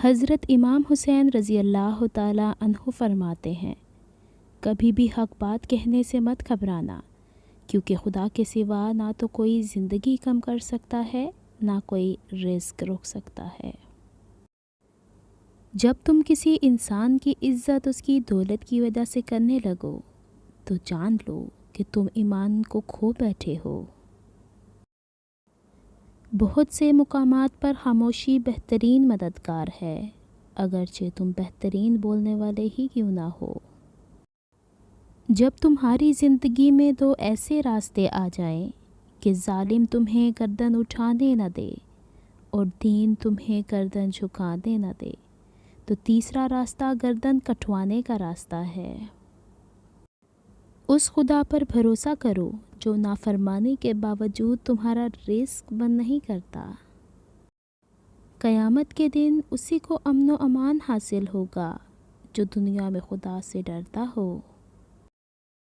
حضرت امام حسین رضی اللہ تعالیٰ عنہ فرماتے ہیں، کبھی بھی حق بات کہنے سے مت گھبرانا، کیونکہ خدا کے سوا نہ تو کوئی زندگی کم کر سکتا ہے، نہ کوئی رزق روک سکتا ہے۔ جب تم کسی انسان کی عزت اس کی دولت کی وجہ سے کرنے لگو تو جان لو کہ تم ایمان کو کھو بیٹھے ہو۔ بہت سے مقامات پر خاموشی بہترین مددگار ہے، اگرچہ تم بہترین بولنے والے ہی کیوں نہ ہو۔ جب تمہاری زندگی میں دو ایسے راستے آ جائیں کہ ظالم تمہیں گردن اٹھانے نہ دے اور دین تمہیں گردن جھکانے نہ دے، تو تیسرا راستہ گردن کٹوانے کا راستہ ہے۔ اس خدا پر بھروسہ کرو جو نافرمانی کے باوجود تمہارا رزق بند نہیں کرتا۔ قیامت کے دن اسی کو امن و امان حاصل ہوگا جو دنیا میں خدا سے ڈرتا ہو۔